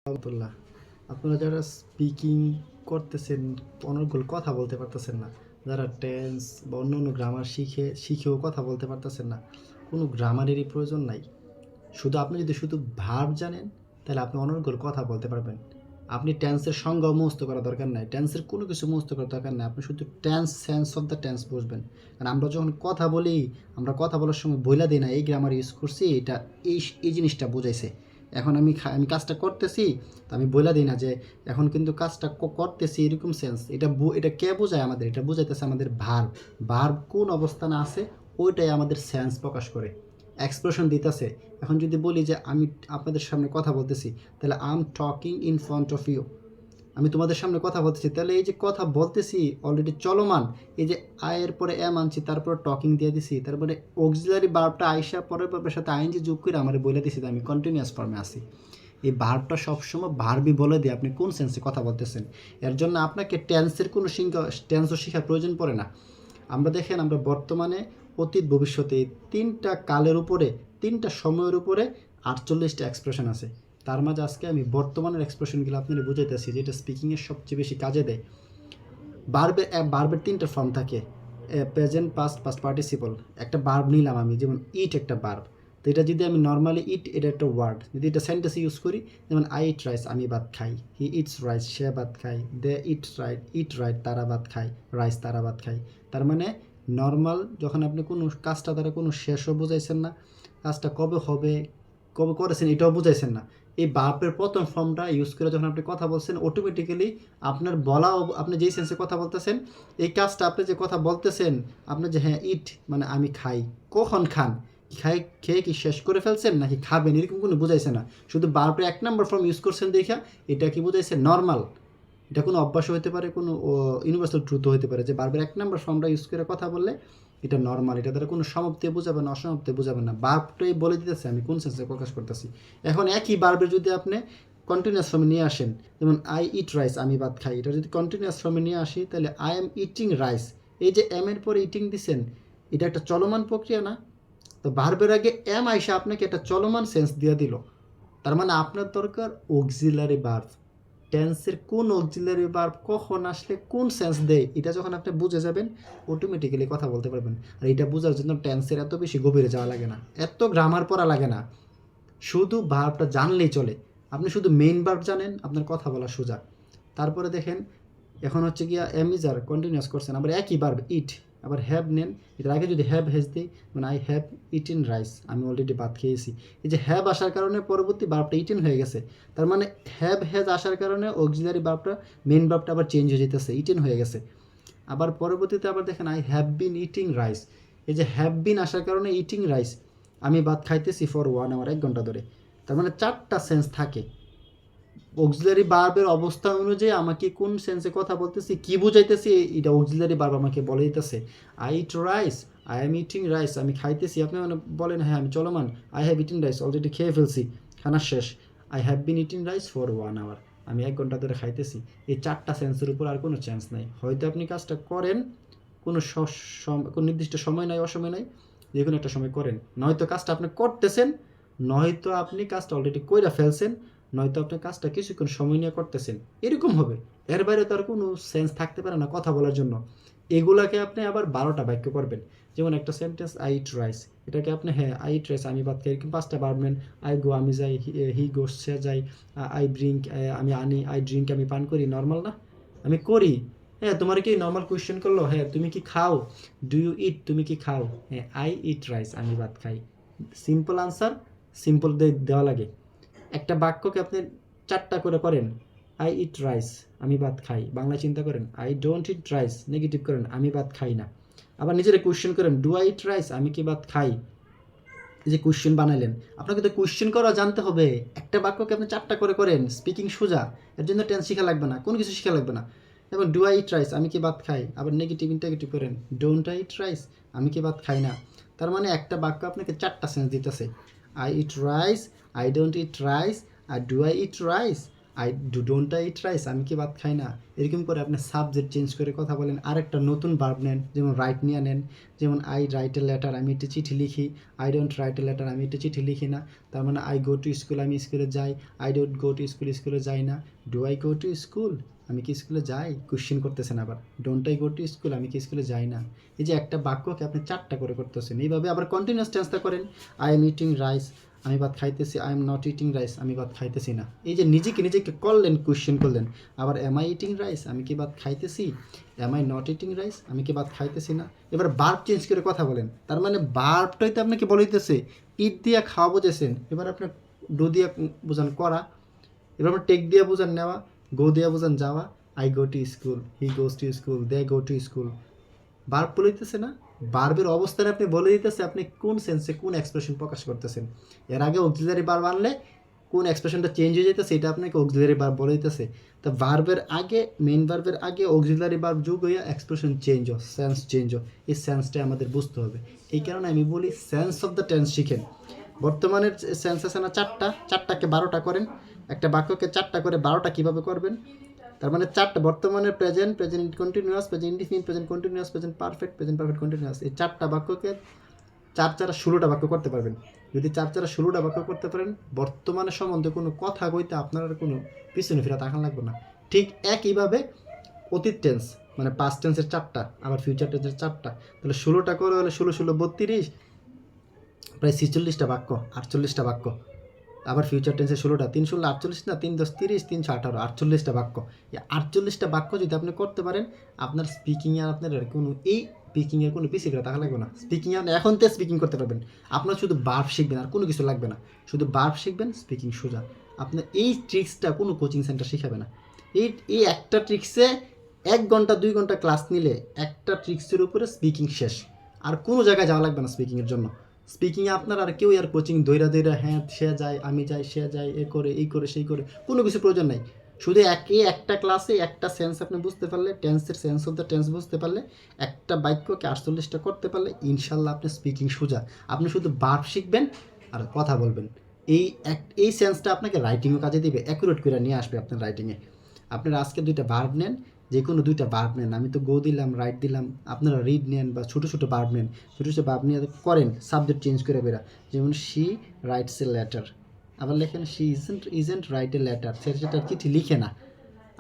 রহমতুল্লাহ। আপনারা যারা স্পিকিং করতেছেন, অনর্গল কথা বলতে পারতেছেন না, যারা টেন্স বা অন্য অন্য গ্রামার শিখেও কথা বলতে পারতেছেন না, কোনো গ্রামারেরই প্রয়োজন নাই। আপনি যদি শুধু ভার্ব জানেন, তাহলে আপনি অনর্গল কথা বলতে পারবেন। আপনি টেন্সের সংজ্ঞাও মুখস্থ করা দরকার নাই, টেন্সের কোনো কিছু মুখস্থ করার দরকার নাই। আপনি শুধু tense, sense of the tense বুঝবেন। কারণ আমরা যখন কথা বলি, আমরা কথা বলার সময় বইলা দিই না এই গ্রামার ইউজ করছি, এটা এই জিনিসটা বুঝাইছে। এখন আমি কাজটা করতেছি, তো আমি বইলা দিই না যে এখন কিন্তু কাজটা করতেছি এরকম সেন্স। এটা কে বোঝায় আমাদের? এটা বুঝাইতেছে আমাদের ভার্ব। ভার্ব কোন অবস্থানে আছে ওইটাই আমাদের সেন্স প্রকাশ করে, এক্সপ্রেশন দিতেছে। এখন যদি বলি যে আমি আপনাদের সামনে কথা বলতেছি, তাহলে I am talking in front of you, আমি তোমাদের সামনে কথা বলতেছি, তাহলে এই যে কথা বলতেছি অলরেডি চলমান। এই যে আয়ের পরে এম আনছি, তারপরে টকিং দিয়ে দিছি, তারপরে অক্সিলারি ভার্বটা আইসা পরের ভার্বের সাথে আইনজি যোগ করে আমার বলে দিছি আমি কন্টিনিউয়াস ফর্মে আছি। এই ভার্বটা সবসময় ভার্বই বলে দিয়ে আপনি কোন সেন্সে কথা বলতেছেন। এর জন্য আপনাকে টেন্সের কোনো টেন্সও শেখার প্রয়োজন পড়ে না। আমরা বর্তমানে, অতীত, ভবিষ্যতে এই তিনটা কালের উপরে, তিনটা সময়ের উপরে 48টা এক্সপ্রেশন আছে। তার মাঝে আজকে আমি বর্তমানের এক্সপ্রেশনগুলো আপনাদের বুঝাইতেছি, যেটা স্পিকিংয়ের সবচেয়ে বেশি কাজে দেয়। বার্বের তিনটা ফর্ম থাকে, প্রেজেন্ট, পাস্ট, পাস্ট পার্টিসিপল। একটা বার্ব নিলাম আমি, যেমন ইট একটা বার্ব। তো এটা যদি আমি নর্মালি ইট, এটা একটা ওয়ার্ড, যদি এটা সেন্টেন্সে ইউজ করি, যেমন আই ইট রাইস, আমি ভাত খাই। হি ইটস রাইস, সে ভাত খায়। দে ইট রাইট, তারা ভাত খায়। রাইস, তারা ভাত খায়। তার মানে নর্মাল যখন আপনি কোনো কাজটা দ্বারা কোনো শেষও বুঝাইছেন না, কাজটা কবে হবে, কবে করেছেন এটাও বুঝাইছেন না, এই বার্বের প্রথম ফর্মটা ইউজ করে যখন আপনি কথা বলছেন, অটোমেটিক্যালি আপনার বলা, আপনি যেই সেন্সে কথা বলতেছেন, এই কাজটা আপনি যে কথা বলতেছেন, আপনি যে হ্যাঁ ইট মানে আমি খাই, কখন খান, খেয়ে কি শেষ করে ফেলছেন নাকি খাবেন, এরকম কোনো বুঝাইছে না। শুধু বার্বের 1 নম্বর ফর্ম ইউজ করছেন দেখা এটা কি বুঝাইছে? নর্মাল। এটা কোনো অভ্যাস হতে পারে, কোনো ইউনিভার্সাল ট্রুথও হতে পারে, যে বার্বের 1 নম্বর ফর্মটা ইউজ করে কথা বললে এটা নর্মাল। এটা দ্বারা কোনো সমাপ্তি বোঝাবে না, অসমাপ্তি বোঝাবে না, বার্বটাই বলে দিতেছে আমি কোন সেন্সে প্রকাশ করতেছি। এখন একই বার্বের যদি আপনি কন্টিনিউয়াস ফর্মে নিয়ে আসেন, যেমন আই ইট রাইস, আমি ভাত খাই, এটা যদি কন্টিনিউয়াস ফর্মে নিয়ে আসি, তাহলে আই এম ইটিং রাইস, এই যে এম এর পরে ইটিং দিছেন, এটা একটা চলমান প্রক্রিয়া না? তো ভার্বের আগে এম আইসা আপনাকে একটা চলমান সেন্স দিয়ে দিল। তার মানে আপনার দরকার অক্সিলারি ভার্ব। টেন্সের কোন অক্সিলারি ভার্ব কখন আসলে কোন সেন্স দেয়, এটা যখন আপনি বুঝে যাবেন, অটোমেটিক্যালি কথা বলতে পারবেন। আর এটা বোঝার জন্য টেন্সের এত বেশি গভীরে যাওয়া লাগে না, এত গ্রামার পড়া লাগে না, শুধু ভার্বটা জানলেই চলে। আপনি শুধু মেইন ভার্ব জানেন, আপনার কথা বলা সোজা। তারপরে দেখেন, এখন হচ্ছে গিয়া এমিজার কন্টিনিউয়াস করছেন, আবার একই ভার্ব ইট, আবার হ্যাভ নেন, এটার আগে যদি হ্যাভ হেজ দিই, মানে আই হ্যাভ ইটিন রাইস, আমি অলরেডি ভাত খেয়েছি। এই যে হ্যাভ আসার কারণে পরবর্তী ভার্বটা ইটিন হয়ে গেছে। তার মানে হ্যাভ হেজ আসার কারণে অক্সিলারি ভার্বটা, মেইন ভার্বটা আবার চেঞ্জ হয়ে যেতেছে, ইটিন হয়ে গেছে। আবার পরবর্তীতে আবার দেখেন I have been eating rice, এই যে হ্যাভ বিন আসার কারণে ইটিং রাইস, আমি ভাত খাইতেছি ফর 1 আওয়ার, 1 ঘন্টা ধরে। তার মানে 4টা সেন্স থাকে। অক্সিলারি ভার্বের অবস্থান অনুযায়ী আমাকে কোন সেন্সে কথা বলতেছি, কি বুঝাইতেছি, এটা অক্সিলারি ভার্ব আমাকে বলে দিতেছে। I eat rice, I am eating rice, আমি খাইতেছি। আপনি মানে বলেন হ্যাঁ আমি চলমান, I have eating rice, already খেয়ে ফেলছি, খানা শেষ। I have been eating rice for 1 hour, আমি 1 ঘন্টা ধরে খাইতেছি। এই 4টা সেন্সের উপর আর কোনো চান্স নাই। হয়তো আপনি কাজটা করেন, কোনো কোনো নির্দিষ্ট সময় নাই, অসময় নাই, যে কোনো একটা সময় করেন, নয়তো কাজটা আপনি করতেছেন, নয়তো আপনি কাজটা অলরেডি কইরা ফেলছেন, নয়তো আপনি কাজটা কিছুক্ষণ সময় নিয়ে করতেছেন, এরকম হবে। এর বাইরে তো আর কোনো সেন্স থাকতে পারে না কথা বলার জন্য। এগুলাকে আপনি আবার 12টা বাক্য করবেন। যেমন একটা সেন্টেন্স আই ইট রাইস, এটাকে আপনি হ্যাঁ আই ইট রাইস, আমি ভাত খাই, এরকম 5টা ভার্ব নেন। আই গো, আমি যাই। হি গোস, সে যায়। আই ড্রিঙ্ক, আমি আনি। আই ড্রিঙ্ক, আমি পান করি। নর্মাল না? আমি করি। হ্যাঁ, তোমার কি নর্মাল কোয়েশ্চেন করলো, হ্যাঁ তুমি কি খাও, ডু ইউ ইট, তুমি কি খাও, হ্যাঁ আই ইট রাইস, আমি ভাত খাই। সিম্পল আনসার, সিম্পল দেওয়া লাগে। একটা বাক্যকে আপনি 4টা করে করেন, আই ইট রাইস, আমি ভাত খাই, বাংলা চিন্তা করেন। I don't eat rice, negative করেন, আমি ভাত খাই না। আবার নিজেরা কোয়েশ্চেন করেন, ডু আই ইট রাইস, আমি কি ভাত খাই। এই যে কোয়েশ্চেন বানাইলেন, আপনাকে তো কোয়েশ্চেন করা জানতে হবে। একটা বাক্যকে আপনি 4টা করে করেন, স্পিকিং সোজা। এর জন্য টেন্স শেখা লাগবে না, কোনো কিছু শেখা লাগবে না। এবং ডু আই ইট রাইস, আমি কি ভাত খাই, আবার নেগেটিভ ইন্টারগেটিভ করেন, ডোন্ট আই ইট রাইস, আমি কি ভাত খাই না। তার মানে একটা বাক্য আপনাকে 4টা সেন্স দিতেছে। I eat rice, I don't eat rice, আর do I eat rice, don't I eat rice, আমি কি ভাত খাই না। এরকম করে আপনি সাবজেক্ট চেঞ্জ করে কথা বলেন। আরেকটা নতুন ভার্ব নেন, যেমন রাইট নিয়ে নেন। যেমন আই রাইট এ লেটার, আমি একটি চিঠি লিখি। I don't write a letter, আমি একটি চিঠি লিখি না। তার মানে আই গো টু স্কুল, আমি স্কুলে যাই। I don't go to school, স্কুলে যাই না। Do I go to school, আমি কি স্কুলে যাই, কোশ্চেন করতেছেন আবার। Don't I go to school, আমি কি স্কুলে যাই না। এই যে একটা বাক্যকে আপনি 4টা করে করতেছেন। এইভাবে আবার কন্টিনিউয়াস টেন্সটা করেন। আই এম ইটিং রাইস, আমি ভাত খাইতেছি। I am not eating rice, আমি ভাত খাইতেছি না। এই যে নিজেকে করলেন, কোশ্চেন করলেন। আবার এম আই ইটিং রাইস, আমি কি ভাত খাইতেছি। Am I not eating rice, আমি কি ভাত খাইতেছি না। এবার ভার্ব চেঞ্জ করে কথা বলেন। তার মানে ভার্বটাই তো আপনাকে বলে দিতেছে। ইট দিয়া খাওয়া বুঝেছেন, এবার আপনার ডু দিয়া বোঝান করা। এবার আপনার টেক দিয়া বোঝান নেওয়া। গো দিয়া বোঝান যাওয়া। I go to school, he goes to school, they go to school. Verb বলে দিতেছে না, ভার্বের অবস্থানে আপনি বলে দিতেছে আপনি কোন সেন্সে কোন এক্সপ্রেশন প্রকাশ করতেছেন। এর আগে অক্সিলারি ভার্ব আনলে কোন এক্সপ্রেশনটা চেঞ্জ হয়ে যেতেছে এটা আপনাকে অক্সিলারি ভার্ব বলে দিতেছে। তো ভার্বের আগে, মেইন ভার্বের আগে অক্সিলারি ভার্ব যোগ হইয়া এক্সপ্রেশন চেঞ্জ হয়, সেন্স চেঞ্জ হয়। এই সেন্সটা আমাদের বুঝতে হবে। এই কারণে আমি বলি সেন্স অফ দ্য টেন্স শিখেন। বর্তমানের সেন্স আছে না 4টাকে 12টা করেন। একটা বাক্যকে 4টা করে 12টা কীভাবে করবেন। তার মানে 4টা বর্তমানের present, present continuous, present indefinite, present continuous, present perfect, present perfect continuous. এই 4টা বাক্যকে 4 4 16টা বাক্য করতে পারবেন। যদি 4 4 16টা বাক্য করতে পারেন, বর্তমানের সম্বন্ধে কোনো কথা কইতে আপনার আর কোনো পিছনে ফিরে তাকান লাগবে না। ঠিক একইভাবে অতীত টেন্স মানে পাস্ট টেন্সের 4টা, আবার ফিউচার টেন্সের 4টা, তাহলে 16টা করে হলে 16 16 32, প্রায় 46টা বাক্য, 48টা বাক্য। আবার ফিউচার টেন্সে 16টা, 3 16 48 না, 3 10 30, 3 18 48টা বাক্য। এই 48টা বাক্য যদি আপনি করতে পারেন, আপনার স্পিকিংয়ে আর আপনার কোনো স্পিকিংয়ের কোনো পিছিয়ে গেলে তাহলে লাগবে না। স্পিকিংয়ে আপনি এখন থেকে স্পিকিং করতে পারবেন। আপনার শুধু ভার্ব শিখবেন, আর কোনো কিছু লাগবে না। শুধু ভার্ব শিখবেন, স্পিকিং সোজা। আপনার এই ট্রিক্সটা কোনো কোচিং সেন্টার শিখাবে না। এই একটা ট্রিক্সে 1 ঘন্টা 2 ঘন্টা ক্লাস নিলে একটা ট্রিক্সের উপরে স্পিকিং শেষ। আর কোনো জায়গায় যাওয়া লাগবে না স্পিকিংয়ের জন্য। স্পিকিংয়ে আপনার আর কেউ আর কোচিং দইরা হ্যাঁ সে যায়, আমি যাই, সে যায়, এ করে, এই করে, সেই করে, কোনো কিছু প্রয়োজন নাই। শুধু একটা ক্লাসে একটা সেন্স আপনি বুঝতে পারলে, টেন্সের সেন্স অফ দ্য টেন্স বুঝতে পারলে, একটা বাক্যকে 48টা করতে পারলে, ইনশাল্লাহ আপনি স্পিকিং সোজা। আপনি শুধু ভার্ব শিখবেন আর কথা বলবেন। এই সেন্সটা আপনাকে রাইটিংও কাজে দিবে, অ্যাকুরেট করে নিয়ে আসবে আপনার রাইটিংয়ে। আপনারা আজকে 2টা ভার্ব নেন, যে কোনো 2টা ভার্ব নেন। আমি তো গো দিলাম, রাইট দিলাম, আপনারা রিড নেন বা ছোটো ছোটো ভার্ব নেন। ছোটো ছোটো ভার্ব নিয়ে করেন, সাবজেক্ট চেঞ্জ করে বেরা। যেমন শি রাইটস এ লেটার, আবার লেখেন she isn't write a letter, সেটা চিঠি লিখে না।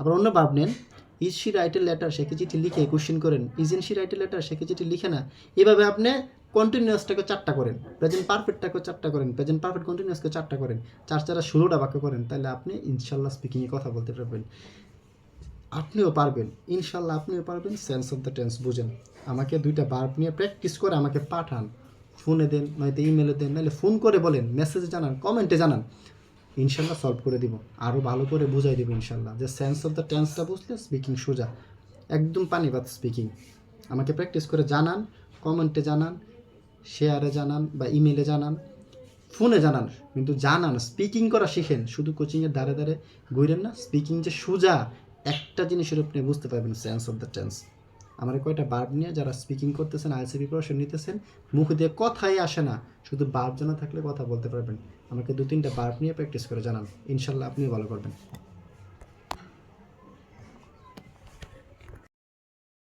আবার অন্য ভার্ব নেন, is she write a letter, সে কি চিঠি লিখে, কোশ্চেন করেন। Isn't she write a letter, সে কি চিঠি লিখে না। এভাবে আপনি কন্টিনিউয়াসটাকে 4টা করেন, প্রেজেন্ট পারফেক্টটাকে 4টা করেন, প্রেজেন্ট পারফেক্ট কন্টিনিউয়াসকে 4টা করেন, 4 4 16টা বাক্য করেন, তাহলে আপনি ইনশাল্লাহ স্পিকিংয়ে কথা বলতে পারবেন। আপনিও পারবেন, ইনশাল্লাহ আপনিও পারবেন। সেন্স অফ দ্য টেন্স বুঝেন। আমাকে 2টা ভার্ব নিয়ে প্র্যাকটিস করে আমাকে পাঠান, ফোনে দেন, নয়তো ইমেলে দেন, নাহলে ফোন করে বলেন, মেসেজে জানান, কমেন্টে জানান। ইনশাল্লাহ সলভ করে দিব, আরও ভালো করে বুঝাই দেবো ইনশাল্লাহ। যে সেন্স অফ দ্য টেন্সটা বুঝলে স্পিকিং সোজা, একদম পানিবাদ স্পিকিং। আমাকে প্র্যাকটিস করে জানান, কমেন্টে জানান, শেয়ারে জানান বা ইমেলে জানান, ফোনে জানান, কিন্তু জানান, স্পিকিং করা শিখেন। শুধু কোচিংয়ের ধারে ধারে ঘুরেন না। স্পিকিং যে সোজা একটা জিনিসের আপনি বুঝতে পারবেন, সেন্স অফ দ্য টেন্স। আমার কয়টা ভার্ব নিয়ে যারা স্পিকিং করতেছেন, আইএলটিএস প্রিপারেশন নিতেছেন, মুখ দিয়ে কথাই আসে না, শুধু ভার্ব জানা থাকলে কথা বলতে পারবেন। আমাকে 2-3টা ভার্ব নিয়ে প্র্যাকটিস করে জানান, ইনশাল্লাহ আপনিও ভালো করবেন।